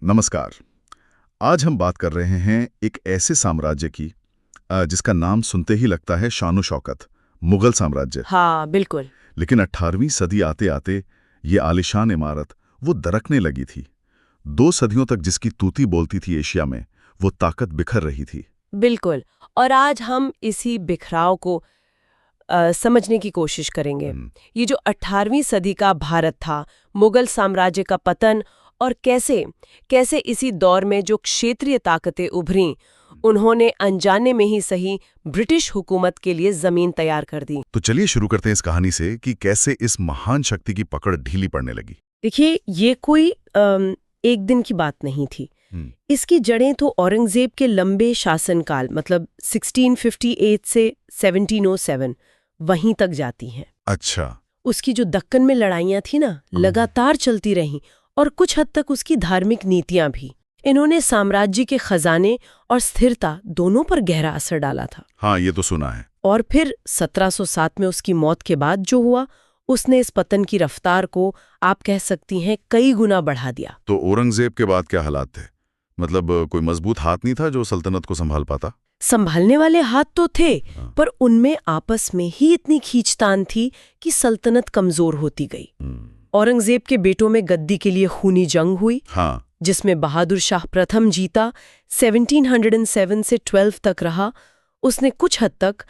नमस्कार। आज हम बात कर रहे हैं एक ऐसे साम्राज्य की जिसका नाम सुनते ही लगता है शान शौकत, मुगल साम्राज्य। हाँ बिल्कुल। लेकिन 18वीं सदी आते आते ये आलिशान इमारत वो दरकने लगी थी। 2 सदियों तक जिसकी तूती बोलती थी एशिया में, वो ताकत बिखर रही थी। बिल्कुल। और आज हम इसी बिखराव को समझने की कोशिश करेंगे। ये जो 18वीं सदी का भारत था, मुगल साम्राज्य का पतन, और कैसे कैसे इसी दौर में जो क्षेत्रीय ताकतें उभरीं, उन्होंने अनजाने में ही सही ब्रिटिश हुकूमत के लिए जमीन तैयार कर दी। तो चलिए शुरू करते हैं इस कहानी से कि कैसे इस महान शक्ति की पकड़ ढीली पड़ने लगी। देखिए, ये कोई एक दिन की बात नहीं थी। इसकी जड़ें तो औरंगजेब के लंबे शासनकाल, मतलब 1658 से 1707, वहीं तक जाती हैं। अच्छा। उसकी जो दक्कन में लड़ाइयां थी ना, लगातार चलती रहीं, और कुछ हद तक उसकी धार्मिक नीतियां भी। इन्होंने साम्राज्य के खजाने और स्थिरता दोनों पर गहरा असर डाला था। हाँ, ये तो सुना है। और फिर 1707 में उसकी मौत के बाद जो हुआ, उसने इस पतन की रफ्तार को, आप कह सकती हैं, कई गुना बढ़ा दिया। तो औरंगजेब के बाद क्या हालात थे? मतलब कोई मजबूत हाथ नहीं था जो सल्तनत को संभाल पाता? संभालने वाले हाथ तो थे, पर उनमें आपस में ही इतनी खींचतान थी कि सल्तनत कमजोर होती गई। औरंगजेब के बेटों में गद्दी के लिए खूनी जंग हुई, हाँ। जिसमें बहादुर शाह प्रथम जीता, 1707 से 12 तक रहा। उसने कुछ हद तक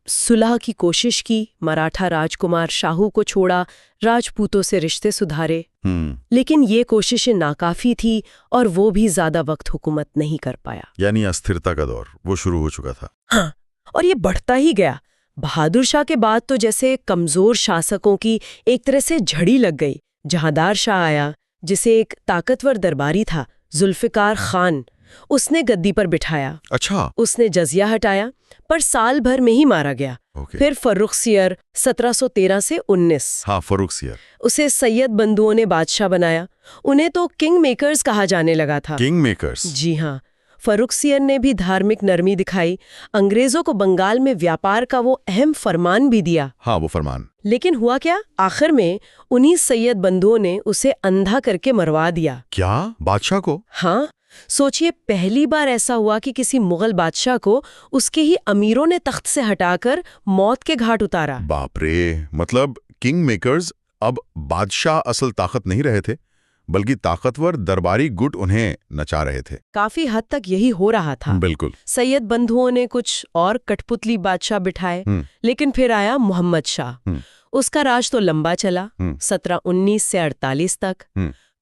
सुलह की कोशिश की, मराठा राजकुमार शाहू को छोड़ा, राजपूतों से रिश्ते सुधारे। लेकिन ये कोशिशें नाकाफी थी, और वो भी ज्यादा वक्त हुकूमत नहीं कर पाया। यानी अस्थिरता का दौर वो शुरू हो चुका था। हाँ, और ये बढ़ता ही गया। बहादुर शाह के बाद तो जैसे कमजोर शासकों की एक तरह से झड़ी लग गई। जहांदार शाह आया, जिसे एक ताकतवर दरबारी था, जुल्फिकार खान, उसने गद्दी पर बिठाया। अच्छा। उसने जजिया हटाया, पर साल भर में ही मारा गया। फिर फर्रुखसियर 1713 से 19। हाँ, फर्रुखसियर। उसे सैयद बंधुओं ने बादशाह बनाया। उन्हें तो किंग मेकर्स कहा जाने लगा था। King makers? जी हाँ। फर्रुखसियर ने भी धार्मिक नरमी दिखाई, अंग्रेजों को बंगाल में व्यापार का वो अहम फरमान भी दिया। हाँ, वो फरमान। लेकिन हुआ क्या, आखिर में उन्हीं सैयद बंधुओं ने उसे अंधा करके मरवा दिया। क्या, बादशाह को? हाँ, सोचिए, पहली बार ऐसा हुआ कि किसी मुगल बादशाह को उसके ही अमीरों ने तख्त से हटाकर मौत के घाट उतारा। बाप रे! मतलब किंग मेकर्स अब बादशाह असल ताकत नहीं रहे थे, बल्कि ताकतवर दरबारी गुट उन्हें नचा रहे थे। काफी हद तक यही हो रहा था। बिल्कुल। सैयद बंधुओं ने कुछ और कठपुतली बादशाह बिठाए, लेकिन फिर आया मोहम्मद शाह। उसका राज तो लंबा चला, 1719 से 48 तक,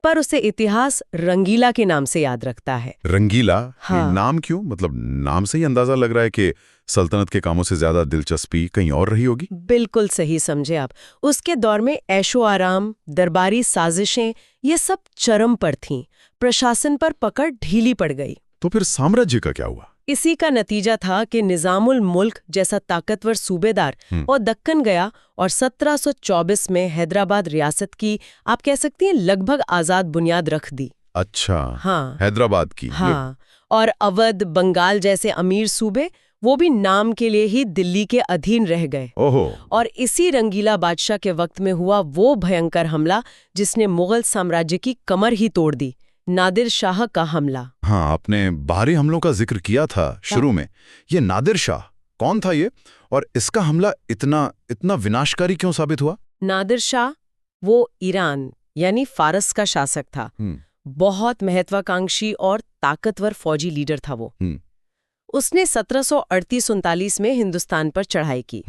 पर उसे इतिहास रंगीला के नाम से याद रखता है। रंगीला? हाँ। नाम क्यों? मतलब नाम से ही अंदाजा लग रहा है कि सल्तनत के कामों से ज्यादा दिलचस्पी कहीं और रही होगी। बिल्कुल सही समझे आप। उसके दौर में ऐशो आराम, दरबारी साजिशें, ये सब चरम पर थीं। प्रशासन पर पकड़ ढीली पड़ गई। तो फिर साम्राज्य का क्या हुआ? इसी का नतीजा था कि निजामुल मुल्क जैसा ताकतवर सूबेदार और दक्कन गया, और 1724 में हैदराबाद रियासत की, आप कह सकती हैं, लगभग आजाद बुनियाद रख दी। अच्छा। हाँ, हैदराबाद की। हाँ। और अवध, बंगाल जैसे अमीर सूबे, वो भी नाम के लिए ही दिल्ली के अधीन रह गए। ओहो। और इसी रंगीला बादशाह के वक्त में हुआ वो भयंकर हमला जिसने मुगल साम्राज्य की कमर ही तोड़ दी, नादिर शाह का हमला। हाँ, आपने बाहरी हमलों का जिक्र किया था शुरू में। ये नादिर शाह कौन था ये, और इसका हमला इतना विनाशकारी क्यों साबित हुआ? नादिर शाह वो ईरान यानी फारस का शासक था। बहुत महत्वाकांक्षी और ताकतवर फौजी लीडर था वो। उसने 1738-39 में हिंदुस्तान पर चढ़ाई की।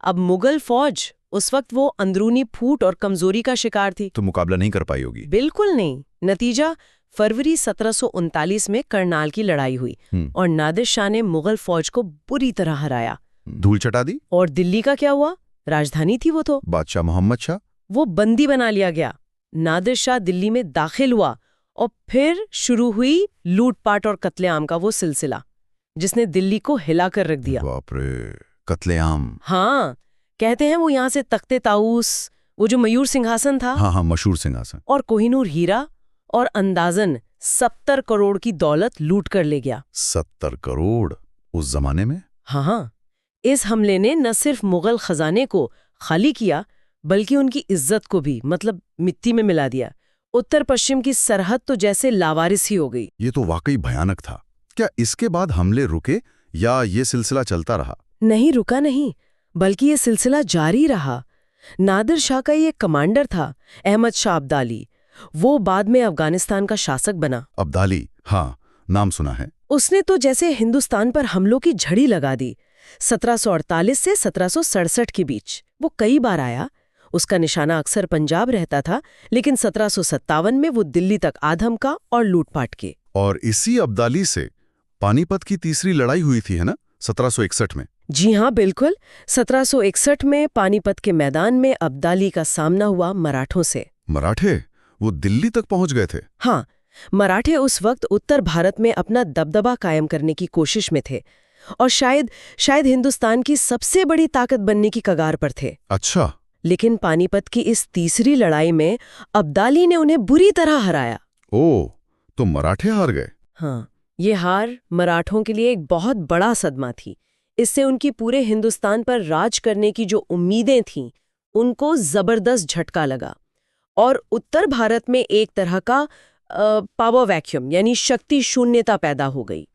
अब मुगल फौज उस वक्त वो अंदरूनी फूट और कमजोरी का शिकार थी, तो मुकाबला नहीं कर पाई होगी। बिल्कुल नहीं। नतीजा, फरवरी 1739 में करनाल की लड़ाई हुई, और नादिर शाह ने मुगल फौज को बुरी तरह हराया, धूल चटा दी। और दिल्ली का क्या हुआ? राजधानी थी वो तो। बादशाह मोहम्मद शाह? वो बंदी बना लिया गया। नादिर शाह दिल्ली में दाखिल हुआ, और फिर शुरू हुई लूटपाट और कत्लेआम का वो सिलसिला, जिसने दिल्ली को हिला कर रख दिया। बाप रे, कत्लेआम। हाँ, कहते हैं वो यहाँ से तख्ते ताऊस, वो जो मयूर सिंहासन था, हाँ, मशहूर सिंहासन, और कोहिनूर हीरा, और अंदाजन 70 करोड़ की दौलत लूट कर ले गया। 70 करोड़ उस जमाने में? हाँ। इस हमले ने न सिर्फ मुगल खजाने को खाली किया, बल्कि उनकी इज्जत को भी, मतलब मिट्टी में मिला दिया। उत्तर पश्चिम की सरहद तो जैसे लावारिस ही हो गई। ये तो वाकई भयानक था। क्या इसके बाद हमले रुके या ये सिलसिला चलता रहा? नहीं रुका नहीं, बल्कि ये सिलसिला जारी रहा। नादिर शाह का ये कमांडर था, अहमद शाह अब्दाली। वो बाद में अफगानिस्तान का शासक बना। अब्दाली, हाँ, नाम सुना है। उसने तो जैसे हिंदुस्तान पर हमलों की झड़ी लगा दी। 1748 से 1767 के बीच वो कई बार आया। उसका निशाना अक्सर पंजाब रहता था, लेकिन 1757 में वो दिल्ली तक आ धमका और लूटपाट के। और इसी अब्दाली से पानीपत की तीसरी लड़ाई हुई थी, है ना, 1761 में? जी हाँ, बिल्कुल। 1761 में पानीपत के मैदान में अब्दाली का सामना हुआ मराठों से। मराठे वो दिल्ली तक पहुंच गए थे? हाँ, मराठे उस वक्त उत्तर भारत में अपना दबदबा कायम करने की कोशिश में थे और शायद हिंदुस्तान की सबसे बड़ी ताकत बनने की कगार पर थे। अच्छा। लेकिन पानीपत की इस तीसरी लड़ाई में अब्दाली ने उन्हें बुरी तरह हराया। ओह, तो मराठे हार गए? हाँ, ये हार मराठों के लिए एक बहुत बड़ा सदमा थी। इससे उनकी पूरे हिंदुस्तान पर राज करने की जो उम्मीदें थीं, उनको जबरदस्त झटका लगा और उत्तर भारत में एक तरह का पावर वैक्यूम यानी शक्ति शून्यता पैदा हो गई।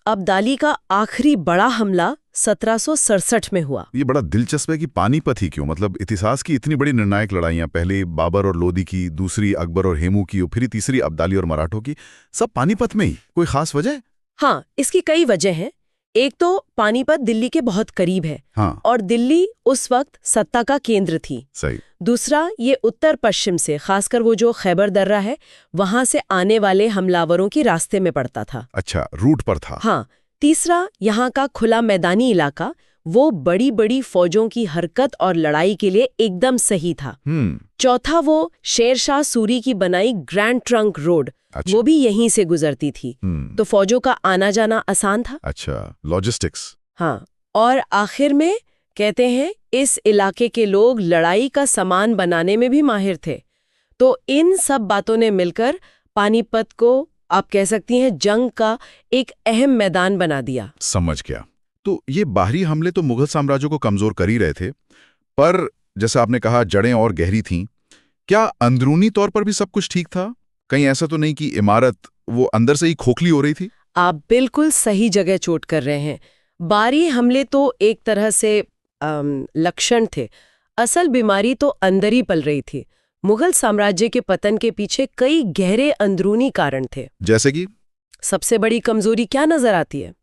अब्दाली का आखिरी बड़ा हमला 1767 में हुआ। ये बड़ा दिलचस्प है कि पानीपत ही क्यों? मतलब इतिहास की इतनी बड़ी निर्णायक लड़ाइयां, पहले बाबर और लोदी की, दूसरी अकबर और हेमू की, और फिर तीसरी अब्दाली और मराठों की, सब पानीपत में ही। कोई खास वजह? हाँ, इसकी कई वजह हैं। एक तो पानीपत दिल्ली के बहुत करीब है। हाँ। और दिल्ली उस वक्त सत्ता का केंद्र थी। सही। दूसरा, ये उत्तर पश्चिम से, खासकर वो जो खैबर दर्रा है, वहां से आने वाले हमलावरों की रास्ते में पड़ता था। अच्छा, रूट पर था। हाँ। तीसरा, यहाँ का खुला मैदानी इलाका, वो बड़ी बड़ी फौजों की हरकत और लड़ाई के लिए एकदम सही था। चौथा, वो शेरशाह सूरी की बनाई ग्रैंड ट्रंक रोड, अच्छा। वो भी यहीं से गुजरती थी, तो फौजों का आना जाना आसान था। अच्छा, लॉजिस्टिक्स। हाँ, और आखिर में कहते हैं इस इलाके के लोग लड़ाई का सामान बनाने में भी माहिर थे। तो इन सब बातों ने मिलकर पानीपत को, आप कह सकती हैं, जंग का एक अहम मैदान बना दिया। समझ गया। तो ये बाहरी हमले तो मुगल साम्राज्य को कमजोर कर ही रहे थे, पर जैसा आपने कहा जड़ें और गहरी थीं। क्या अंदरूनी तौर पर भी सब कुछ ठीक था? कहीं ऐसा तो नहीं कि इमारत वो अंदर से ही खोखली हो रही थी? आप बिल्कुल सही जगह चोट कर रहे हैं। बाहरी हमले तो एक तरह से लक्षण थे, असल बीमारी तो अंदर ही पल रही थी। मुगल साम्राज्य के पतन के पीछे कई गहरे अंदरूनी कारण थे। जैसे कि? सबसे बड़ी कमजोरी क्या नजर आती है?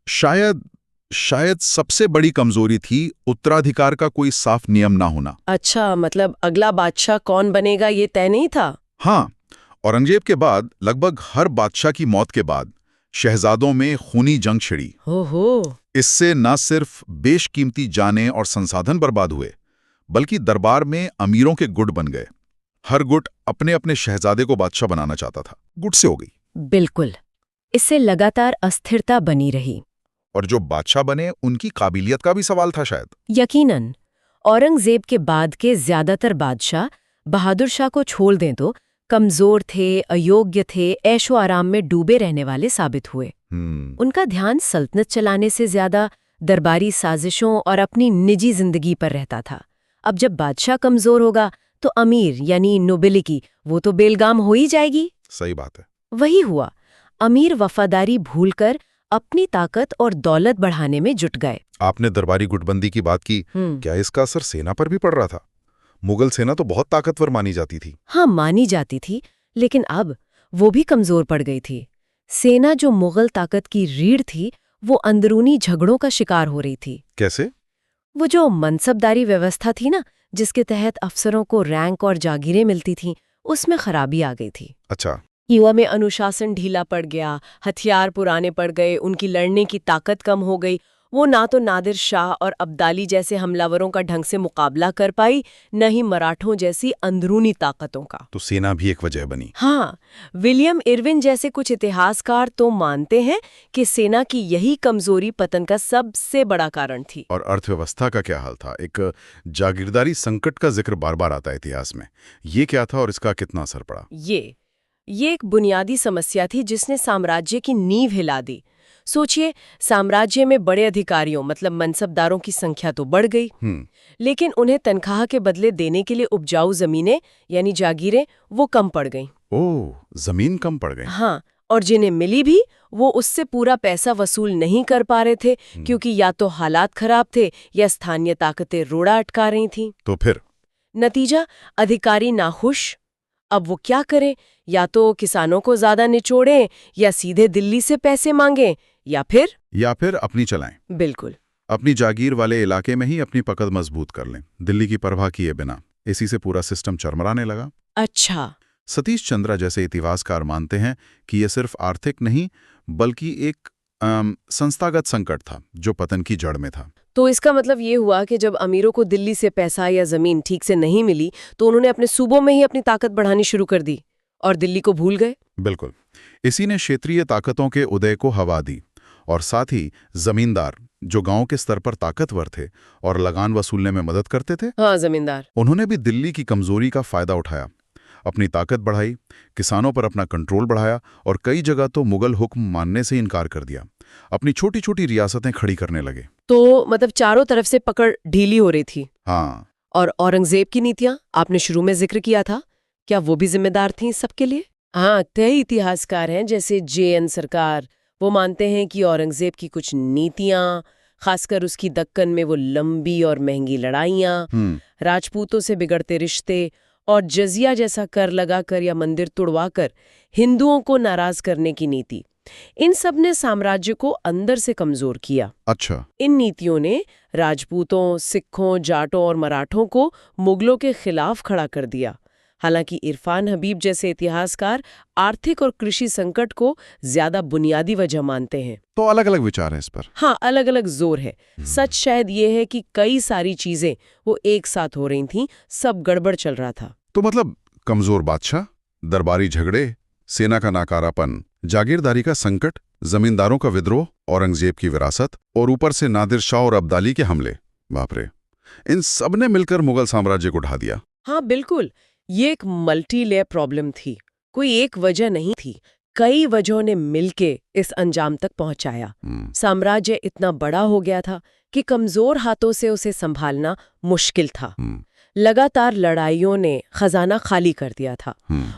शायद सबसे बड़ी कमजोरी थी उत्तराधिकार का कोई साफ नियम ना होना। अच्छा, मतलब अगला बादशाह कौन बनेगा ये तय नहीं था। हाँ, औरंगजेब के बाद लगभग हर बादशाह की मौत के बाद शहजादों में खूनी जंग छिड़ी। हो। इससे न सिर्फ बेशकीमती जानें और संसाधन बर्बाद हुए, बल्कि दरबार में अमीरों के गुट बन गए। हर गुट अपने अपने शहजादे को बादशाह बनाना चाहता था। गुट से हो गई। बिल्कुल। इससे लगातार अस्थिरता बनी रही। और जो बादशाह बने उनकी काबिलियत का भी सवाल था शायद। यकीनन। औरंगजेब के बाद के ज्यादातर बादशाह बहादुर शाह को छोड़ दें तो कमजोर थे, अयोग्य थे, ऐशो आराम में डूबे रहने वाले साबित हुए। उनका ध्यान सल्तनत चलाने से ज्यादा दरबारी साजिशों और अपनी निजी जिंदगी पर रहता था। अब जब बादशाह कमजोर होगा तो अमीर यानी नोबिलिटी वो तो बेलगाम हो ही जाएगी। सही बात है। वही हुआ। अमीर वफादारी भूलकर अपनी ताकत और दौलत बढ़ाने में जुट गए। आपने दरबारी गुटबंदी की बात की, क्या इसका असर सेना पर भी पड़ रहा था? मुगल सेना तो बहुत ताकतवर मानी जाती थी। हाँ, मानी जाती थी, लेकिन अब वो भी कमजोर पड़ गई थी। सेना जो मुगल ताकत की रीढ़ थी, वो अंदरूनी झगड़ों का शिकार हो रही थी। कैसे? वो जो मनसबदारी व्यवस्था थी ना, जिसके तहत अफसरों को रैंक और जागीरें मिलती थीं, उसमें खराबी आ गई थी। अच्छा। युवा में अनुशासन ढीला पड़ गया, हथियार पुराने पड़ गए, उनकी लड़ने की ताकत कम हो गई। वो ना तो नादिर शाह और अब्दाली जैसे हमलावरों का ढंग से मुकाबला कर पाई, न ही मराठों जैसी अंदरूनी ताकतों का। तो सेना भी एक वजह बनी। हाँ, विलियम इरविन जैसे कुछ इतिहासकार तो मानते हैं कि सेना की यही कमजोरी पतन का सबसे बड़ा कारण थी। और अर्थव्यवस्था का क्या हाल था? एक जागीरदारी संकट का जिक्र बार बार आता है इतिहास में। ये क्या था और इसका कितना असर पड़ा? ये एक बुनियादी समस्या थी जिसने साम्राज्य की नींव हिला दी। सोचिए, साम्राज्य में बड़े अधिकारियों मतलब मनसबदारों की संख्या तो बढ़ गई, लेकिन उन्हें तनख्वाह के बदले देने के लिए उपजाऊ जमीनें यानी जागीरें वो कम पड़ गईं। ओह, जमीन कम पड़ गई। हाँ, और जिन्हें मिली भी वो उससे पूरा पैसा वसूल नहीं कर पा रहे थे, क्योंकि या तो हालात खराब थे या स्थानीय ताकतें रोड़ा अटका रही थीं। तो फिर नतीजा, अधिकारी नाखुश। अब वो क्या करें? या तो किसानों को ज्यादा निचोड़ें, या सीधे दिल्ली से पैसे मांगें, या फिर अपनी चलाएं। बिल्कुल अपनी जागीर वाले इलाके में ही अपनी पकड़ मजबूत कर लें, दिल्ली की परवाह किए बिना। इसी से पूरा सिस्टम चरमराने लगा। अच्छा। सतीश चंद्रा जैसे इतिहासकार मानते हैं कि यह सिर्फ आर्थिक नहीं बल्कि एक संस्थागत संकट था जो पतन की जड़ में था। तो इसका मतलब ये हुआ कि जब अमीरों को दिल्ली से पैसा या जमीन ठीक से नहीं मिली तो उन्होंने अपने सूबों में ही अपनी ताकत बढ़ानी शुरू कर दी और दिल्ली को भूल गए। बिल्कुल, इसी ने क्षेत्रीय ताकतों के उदय को हवा दी और साथ ही जमींदार जो गांव के स्तर पर ताकतवर थे और लगान वसूलने में मदद करते थे, हाँ, जमींदार, उन्होंने भी दिल्ली की कमजोरी का फायदा उठाया, अपनी ताकत बढ़ाई, किसानों पर अपना कंट्रोल बढ़ाया और कई जगह तो मुगल हुक्म मानने से इनकार कर दिया, अपनी छोटी छोटी रियासतें खड़ी करने लगे। तो मतलब चारों तरफ से पकड़ ढीली हो रही थी। हाँ। और औरंगजेब की नीतियां आपने शुरू में जिक्र किया था, क्या वो भी जिम्मेदार थीं सबके लिए? हाँ, कई इतिहासकार हैं जैसे JN सरकार, वो मानते हैं कि औरंगजेब की कुछ नीतियां, खासकर उसकी दक्कन में वो लंबी और महंगी लड़ाइयां, राजपूतों से बिगड़ते रिश्ते और जजिया जैसा कर लगाकर या मंदिर तुड़वाकर हिंदुओं को नाराज करने की नीति, इन सब ने साम्राज्य को अंदर से कमजोर किया। अच्छा। इन नीतियों ने राजपूतों, सिखों, जाटों और मराठों को मुगलों के खिलाफ खड़ा कर दिया। हालांकि इरफान हबीब जैसे इतिहासकार आर्थिक और कृषि संकट को ज्यादा बुनियादी वजह मानते हैं। तो अलग अलग विचार हैं इस पर। हाँ, अलग अलग जोर है। सच शायद ये है कि कई सारी चीजें वो एक साथ हो रही थीं, सब गड़बड़ चल रहा था। तो मतलब कमजोर बादशाह, दरबारी झगड़े, सेना का नाकारापन, जागीरदारी का संकट, जमींदारों का विद्रोह, औरंगजेब की विरासत और ऊपर से नादिर शाह और अब्दाली के हमले, बाप रे, इन सब ने मिलकर मुगल साम्राज्य को ढा दिया। हाँ बिल्कुल, ये एक मल्टी लेयर प्रॉब्लम थी, कोई एक वजह नहीं थी, कई वजहों ने मिलके इस अंजाम तक पहुंचाया। साम्राज्य इतना बड़ा हो गया था कि कमजोर हाथों से उसे संभालना मुश्किल था। लगातार लड़ाइयों ने खजाना खाली कर दिया था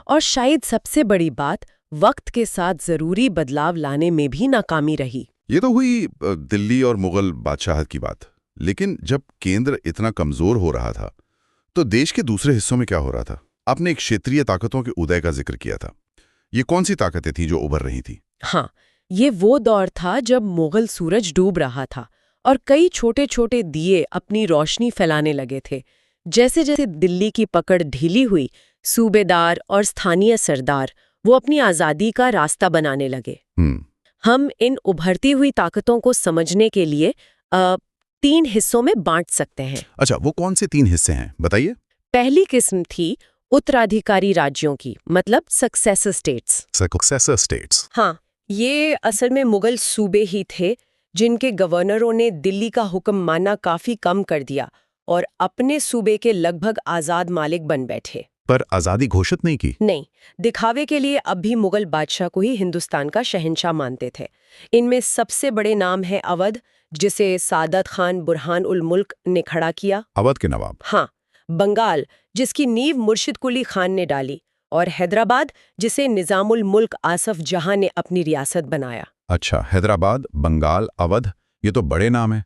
और शायद सबसे बड़ी बात, वक्त के साथ जरूरी बदलाव लाने में भी नाकामी रही। ये तो हुई दिल्ली और मुगल बादशाहत की बात, लेकिन जब केंद्र इतना कमजोर हो रहा था तो देश के दूसरे हिस्सों में क्या हो रहा था? आपने एक क्षेत्रीय ताकतों के उदय का जिक्र किया था, ये कौन सी ताकतें थीं जो उभर रही थी? हाँ, ये वो दौर था जब मुगल सूरज डूब रहा था और कई छोटे छोटे दिए अपनी रोशनी फैलाने लगे थे। जैसे जैसे दिल्ली की पकड़ ढीली हुई, सूबेदार और स्थानीय सरदार वो अपनी आज़ादी का रास्ता बनाने लगे। हम इन उभरती हुई ताकतों को समझने के लिए 3 हिस्सों में बांट सकते हैं। अच्छा, वो कौन से 3 हिस्से हैं, बताइए। पहली किस्म थी उत्तराधिकारी राज्यों की, मतलब सक्सेसर स्टेट्स। Successor states. हाँ, ये असल में मुगल सूबे ही थे जिनके गवर्नरों ने दिल्ली का हुक्म मानना काफी कम कर दिया और अपने सूबे के लगभग आजाद मालिक बन बैठे। पर आजादी घोषित नहीं की? नहीं, दिखावे के लिए अब भी मुगल बादशाह को ही हिंदुस्तान का शहंशाह मानते थे। इनमें सबसे बड़े नाम है अवध, जिसे सादत खान बुरहान उल मुल्क ने खड़ा किया। अवध के नवाब। हाँ, बंगाल, जिसकी नींव मुर्शिद कुली खान ने डाली, और हैदराबाद, जिसे निजामुल मुल्क आसफ जहां ने अपनी रियासत बनाया। अच्छा, हैदराबाद, बंगाल, अवध, ये तो बड़े नाम हैं।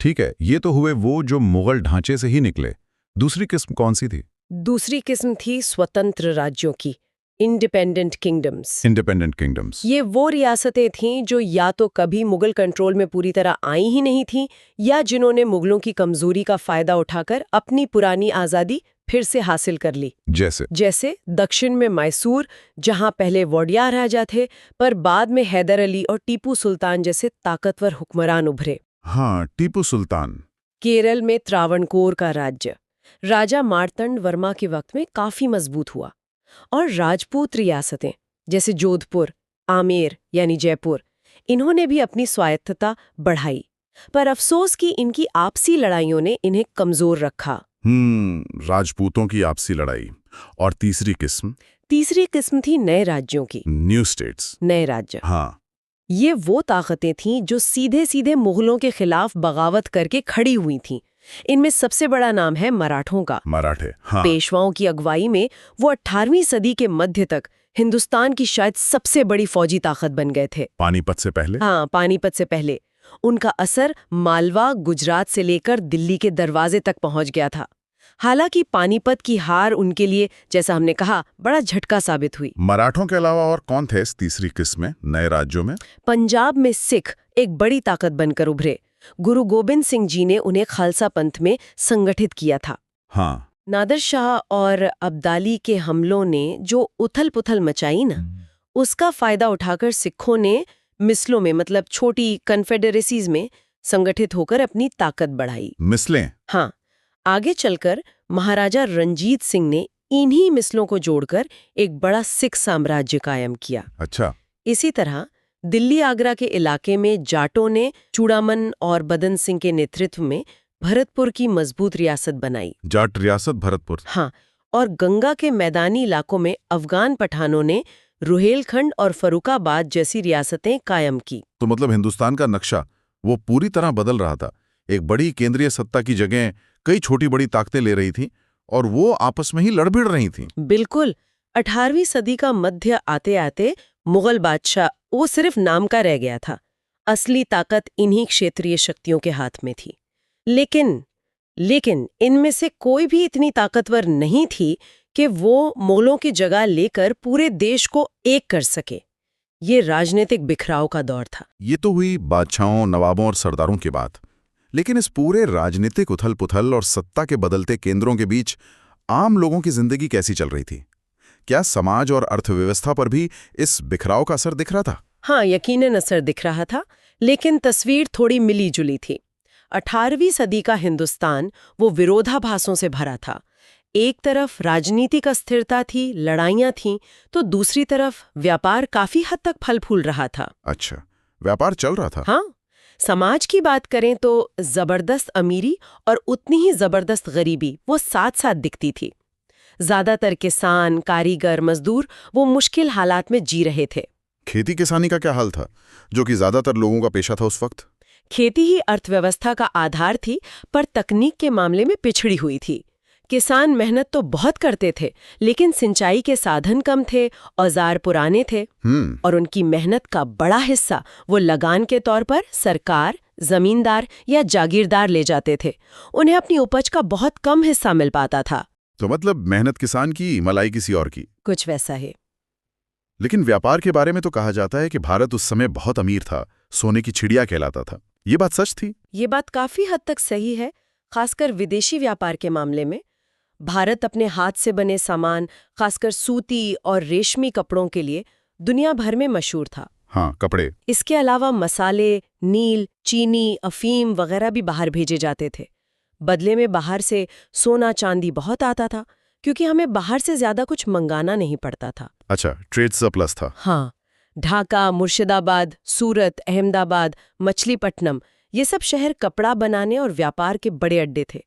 ठीक है, ये तो हुए वो जो मुगल ढांचे से ही निकले। दूसरी किस्म कौन सी थी? दूसरी किस्म थी स्वतंत्र राज्यों की, इंडिपेंडेंट किंगडम्स। Independent kingdoms. ये वो रियासतें थीं जो या तो कभी मुगल कंट्रोल में पूरी तरह आई ही नहीं थीं, या जिन्होंने मुगलों की कमजोरी का फायदा उठाकर अपनी पुरानी आज़ादी फिर से हासिल कर ली। जैसे दक्षिण में मैसूर, जहां पहले वोडियार राजा थे, पर बाद में हैदर अली और टीपू सुल्तान जैसे ताकतवर हुक्मरान उभरे। हाँ, टीपू सुल्तान। केरल में त्रावणकोर का राज्य राजा मार्तंड वर्मा के वक्त में काफी मजबूत हुआ, और राजपूत रियासतें जैसे जोधपुर, आमेर यानी जयपुर, इन्होंने भी अपनी स्वायत्तता बढ़ाई। पर अफसोस कि इनकी आपसी लड़ाइयों ने इन्हें कमजोर रखा। राजपूतों की आपसी लड़ाई। और तीसरी किस्म थी नए राज्यों की। New states. नए राज्य। हाँ, ये वो ताकतें थीं जो सीधे सीधे मुगलों के खिलाफ बगावत करके खड़ी हुई थीं। इनमें सबसे बड़ा नाम है मराठों का। मराठे, हाँ। पेशवाओं की अगुवाई में वो 18वीं सदी के मध्य तक हिंदुस्तान की शायद सबसे बड़ी फौजी ताकत बन गए थे। पानीपत से पहले? हाँ, पानीपत से पहले। उनका असर मालवा, गुजरात से लेकर दिल्ली के दरवाजे तक पहुंच गया था। हालांकि पानीपत की हार उनके लिए, जैसा हमने कहा, बड़ा झटका साबित हुई। मराठों के अलावा और कौन थे इस तीसरी किस्म में नए राज्यों में? पंजाब में सिख एक बड़ी ताकत बनकर उभरे। गुरु गोबिंद सिंह जी ने उन्हें खालसा पंथ में संगठित किया था। हाँ। नादर शाह और अब्दाली के हमलों ने जो उथल-पुथल मचाई ना, उसका फायदा उठाकर सिखों ने मिसलों में, मतलब छोटी कन्फेडरेसीज में संगठित होकर अपनी ताकत बढ़ाई। मिसलें? हाँ, आगे चलकर महाराजा रंजीत सिंह ने इन्हीं मिसलों को जोड़कर एक बड़ा सिख साम्राज्य कायम किया। अच्छा। इसी तरह दिल्ली आगरा के इलाके में जाटों ने चूड़ामन और बदन सिंह के नेतृत्व में भरतपुर की मजबूत रियासत बनाई। जाट रियासत भरतपुर? हाँ, और गंगा के मैदानी इलाकों में अफगान पठानों ने रुहेलखंड और फर्रुखाबाद जैसी रियासतें कायम की। तो मतलब हिंदुस्तान का नक्शा वो पूरी तरह बदल रहा था। एक बड़ी केंद्रीय सत्ता की जगह कई छोटी बड़ी ताकतें ले रही थीं और वो आपस में ही लड़-भिड़ रही थीं। बिल्कुल। 18वीं सदी का मध्य आते आते मुगल बादशाह वो सिर्फ नाम का रह गया था। असली ताकत इन्हीं क्षेत्रीय शक्तियों के हाथ में थी। लेकिन इनमें से कोई भी इतनी ताकतवर नहीं थी कि वो मुगलों की जगह लेकर पूरे देश को एक कर सके। ये राजनीतिक बिखराव का दौर था। ये तो हुई बादशाहों, नवाबों और सरदारों की बात। लेकिन इस पूरे राजनीतिक उथल-पुथल और सत्ता के बदलते केंद्रों के बीच आम लोगों की जिंदगी कैसी चल रही थी? क्या समाज और अर्थव्यवस्था पर भी इस बिखराव का असर दिख रहा था? हाँ, यकीनन असर दिख रहा था, लेकिन तस्वीर थोड़ी मिली-जुली थी। 18वीं सदी का हिंदुस्तान वो विरोधाभासों से भरा था। एक तरफ राजनीतिक अस्थिरता थी, लड़ाइयां थीं, तो दूसरी तरफ व्यापार काफी हद तक फल फूल रहा था। अच्छा, व्यापार चल रहा था? हाँ, समाज की बात करें तो जबरदस्त अमीरी और उतनी ही जबरदस्त गरीबी वो साथ साथ दिखती थी। ज्यादातर किसान, कारीगर, मजदूर वो मुश्किल हालात में जी रहे थे। खेती किसानी का क्या हाल था, जो कि ज्यादातर लोगों का पेशा था उस वक्त? खेती ही अर्थव्यवस्था का आधार थी, पर तकनीक के मामले में पिछड़ी हुई थी। किसान मेहनत तो बहुत करते थे, लेकिन सिंचाई के साधन कम थे, औजार पुराने थे, और उनकी मेहनत का बड़ा हिस्सा वो लगान के तौर पर सरकार, जमींदार या जागीरदार ले जाते थे। उन्हें अपनी उपज का बहुत कम हिस्सा मिल पाता था। तो मतलब मेहनत किसान की, मलाई किसी और की। कुछ वैसा है। लेकिन व्यापार के बारे में तो कहा जाता है कि भारत उस समय बहुत अमीर था, सोने की चिड़िया कहलाता था। ये बात सच थी? ये बात काफी हद तक सही है, खासकर विदेशी व्यापार के मामले में। भारत अपने हाथ से बने सामान, खासकर सूती और रेशमी कपड़ों के लिए दुनिया भर में मशहूर था। हाँ, कपड़े। इसके अलावा मसाले, नील, चीनी, अफीम वगैरह भी बाहर भेजे जाते थे। बदले में बाहर से सोना चांदी बहुत आता था, क्योंकि हमें बाहर से ज्यादा कुछ मंगाना नहीं पड़ता था। अच्छा, ट्रेड सरप्लस था। हाँ, ढाका, मुर्शिदाबाद, सूरत, अहमदाबाद, मछलीपट्टनम, ये सब शहर कपड़ा बनाने और व्यापार के बड़े अड्डे थे।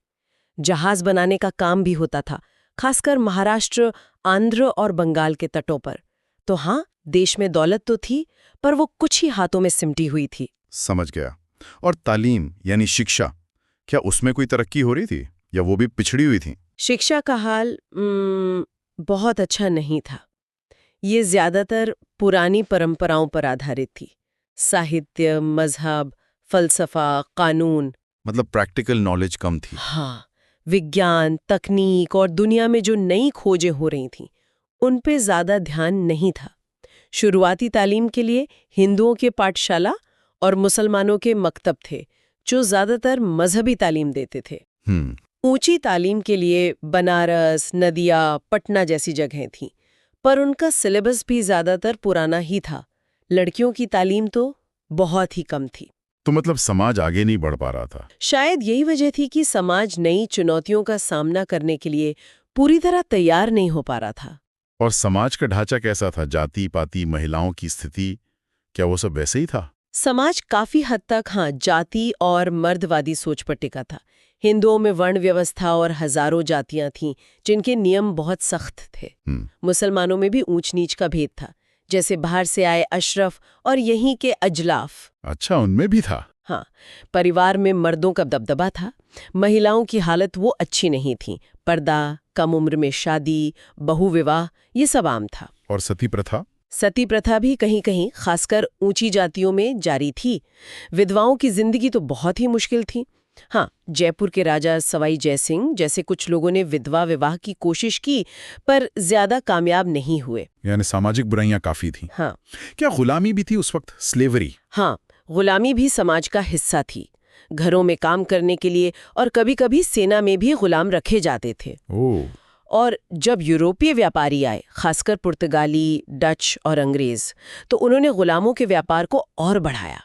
जहाज बनाने का काम भी होता था, खासकर महाराष्ट्र, आंध्र और बंगाल के तटों पर। तो हाँ, देश में दौलत तो थी, पर वो कुछ ही हाथों में सिमटी हुई थी। समझ गया। और तालीम यानी शिक्षा, क्या उसमें कोई तरक्की हो रही थी या वो भी पिछड़ी हुई थी? शिक्षा का हाल बहुत अच्छा नहीं था। ये ज्यादातर पुरानी परंपराओं पर आधारित थी। साहित्य, मजहब, फलसफा, कानून, मतलब प्रैक्टिकल नॉलेज कम थी। हाँ, विज्ञान, तकनीक और दुनिया में जो नई खोजें हो रही थीं, उन पे ज्यादा ध्यान नहीं था। शुरुआती तालीम के लिए हिंदुओं के पाठशाला और मुसलमानों के मकतब थे, जो ज्यादातर मजहबी तालीम देते थे। ऊंची तालीम के लिए बनारस, नदिया, पटना जैसी जगहें थीं, पर उनका सिलेबस भी ज्यादातर पुराना ही था। लड़कियों की तालीम तो बहुत ही कम थी। तो मतलब समाज आगे नहीं बढ़ पा रहा था। शायद यही वजह थी कि समाज नई चुनौतियों का सामना करने के लिए पूरी तरह तैयार नहीं हो पा रहा था। और समाज का ढांचा कैसा था? जाति पाति, महिलाओं की स्थिति, क्या वो सब वैसे ही था? समाज काफी हद तक हाँ, जाति और मर्दवादी सोच पर टिका था। हिंदुओं में वर्ण व्यवस्था और हजारों जातियां थीं, जिनके नियम बहुत सख्त थे। मुसलमानों में भी ऊंच नीच का भेद था, जैसे बाहर से आए अशरफ और यहीं के अजलाफ। अच्छा, उनमें भी था। हाँ, परिवार में मर्दों का दबदबा था। महिलाओं की हालत वो अच्छी नहीं थी। पर्दा, कम उम्र में शादी, बहुविवाह, ये सब आम था। और सती प्रथा? सती प्रथा भी कहीं कहीं, खासकर ऊंची जातियों में जारी थी। विधवाओं की जिंदगी तो बहुत ही मुश्किल थी। हाँ, जयपुर के राजा सवाई जयसिंह जैसे कुछ लोगों ने विधवा विवाह की कोशिश की, पर ज्यादा कामयाब नहीं हुए। यानी सामाजिक बुराइयां काफी थी। हाँ। क्या गुलामी भी थी उस वक्त, स्लेवरी? हाँ, गुलामी भी समाज का हिस्सा थी। घरों में काम करने के लिए और कभी-कभी सेना में भी गुलाम रखे जाते थे। ओह। और जब यूरोपीय व्यापारी आए, खासकर पुर्तगाली, डच और अंग्रेज, तो उन्होंने गुलामों के व्यापार को और बढ़ाया।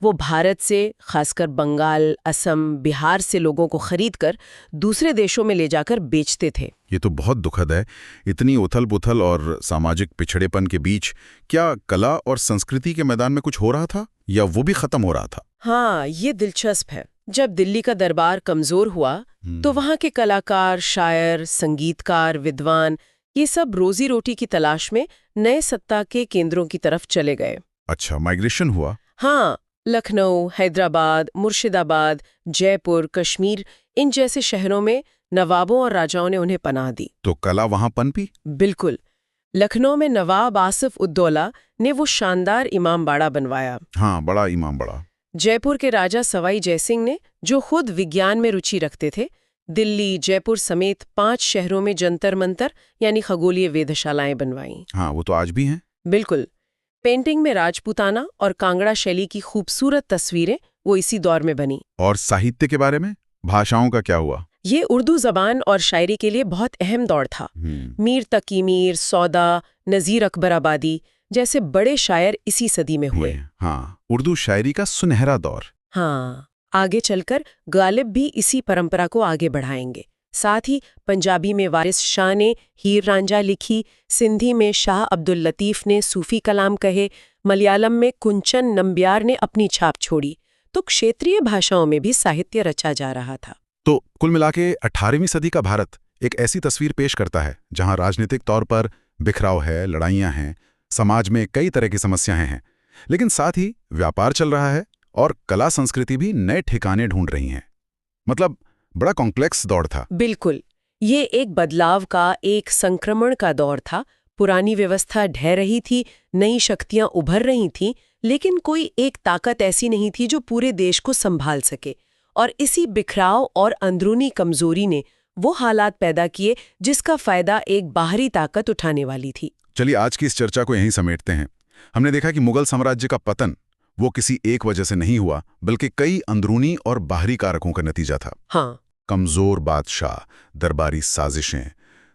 वो भारत से, खासकर बंगाल, असम, बिहार से लोगों को खरीदकर दूसरे देशों में ले जाकर बेचते थे। ये तो बहुत दुखद है। इतनी उथल-पुथल और सामाजिक पिछड़ेपन के बीच क्या कला और संस्कृति के मैदान में कुछ हो रहा था, या वो भी खत्म हो रहा था? हाँ, ये दिलचस्प है। जब दिल्ली का दरबार कमजोर हुआ, तो वहाँ के कलाकार, शायर, संगीतकार, विद्वान, ये सब रोजी रोटी की तलाश में नए सत्ता के केंद्रों की तरफ चले गए। अच्छा, माइग्रेशन हुआ। हाँ, लखनऊ, हैदराबाद, मुर्शिदाबाद, जयपुर, कश्मीर, इन जैसे शहरों में नवाबों और राजाओं ने उन्हें पनाह दी। तो कला वहां पनपी? बिल्कुल। लखनऊ में नवाब आसिफ उद्दौला ने वो शानदार इमामबाड़ा बनवाया। हाँ, बड़ा इमामबाड़ा। जयपुर के राजा सवाई जयसिंह ने, जो खुद विज्ञान में रुचि रखते थे, दिल्ली, जयपुर समेत 5 शहरों में जंतर मंतर यानी खगोलीय वेधशालाएं बनवाईं। हाँ, वो तो आज भी हैं। बिल्कुल। पेंटिंग में राजपूताना और कांगड़ा शैली की खूबसूरत तस्वीरें वो इसी दौर में बनी। और साहित्य के बारे में, भाषाओं का क्या हुआ? ये उर्दू जबान और शायरी के लिए बहुत अहम दौर था। मीर तकी मीर, सौदा, नज़ीर अकबर आबादी जैसे बड़े शायर इसी सदी में हुए। हाँ, उर्दू शायरी का सुनहरा दौर। हाँ, आगे चलकर गालिब भी इसी परंपरा को आगे बढ़ाएंगे। साथ ही पंजाबी में वारिस शाह ने हीर रांझा लिखी, सिंधी में शाह अब्दुल लतीफ ने सूफी कलाम कहे, मलयालम में कुंचन नंबियार ने अपनी छाप छोड़ी, तो क्षेत्रीय भाषाओं में भी साहित्य रचा जा रहा था। तो कुल मिलाके 18वीं सदी का भारत एक ऐसी तस्वीर पेश करता है जहां राजनीतिक तौर पर बिखराव है, लड़ाइयां हैं, समाज में कई तरह की समस्याएं हैं, लेकिन साथ ही व्यापार चल रहा है और कला संस्कृति भी नए ठिकाने ढूंढ रही हैं। मतलब बड़ा कॉम्प्लेक्स दौर था। बिल्कुल, ये एक बदलाव का, एक संक्रमण का दौर था। पुरानी व्यवस्था ढह रही थी, नई शक्तियां उभर रही थीं, लेकिन कोई एक ताकत ऐसी नहीं थी जो पूरे देश को संभाल सके। और इसी बिखराव और अंदरूनी कमजोरी ने वो हालात पैदा किए जिसका फायदा एक बाहरी ताकत उठाने वाली थी। चलिए आज की इस चर्चा को यहीं समेटते हैं। हमने देखा कि मुगल साम्राज्य का पतन वो किसी एक वजह से नहीं हुआ, बल्कि कई अंदरूनी और बाहरी कारकों का नतीजा था। हाँ, कमजोर बादशाह, दरबारी साजिशें,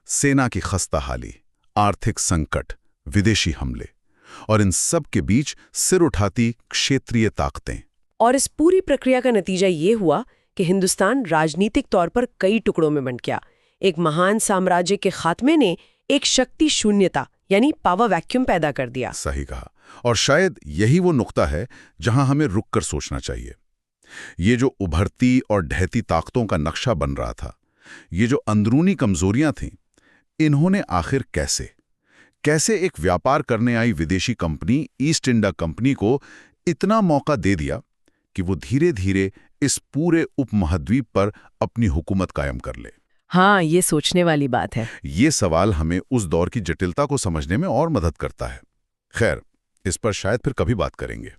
सेना की खस्ताहाली, आर्थिक संकट, विदेशी हमले, और इन सब के बीच सिर उठाती क्षेत्रीय ताकतें। और इस पूरी प्रक्रिया का नतीजा ये हुआ कि हिंदुस्तान राजनीतिक तौर पर कई टुकड़ों में बंट गया। एक महान साम्राज्य के खात्मे ने एक शक्ति शून्यता यानी पावर वैक्यूम पैदा कर दिया। सही कहा। और शायद यही वो नुक्ता है जहां हमें रुककर सोचना चाहिए। ये जो उभरती और ढहती ताकतों का नक्शा बन रहा था, ये जो अंदरूनी कमजोरियां थीं, इन्होंने आखिर कैसे एक व्यापार करने आई विदेशी कंपनी ईस्ट इंडिया कंपनी को इतना मौका दे दिया कि वो धीरे धीरे इस पूरे उपमहाद्वीप पर अपनी हुकूमत कायम कर ले। हाँ, ये सोचने वाली बात है। ये सवाल हमें उस दौर की जटिलता को समझने में और मदद करता है। खैर, इस पर शायद फिर कभी बात करेंगे।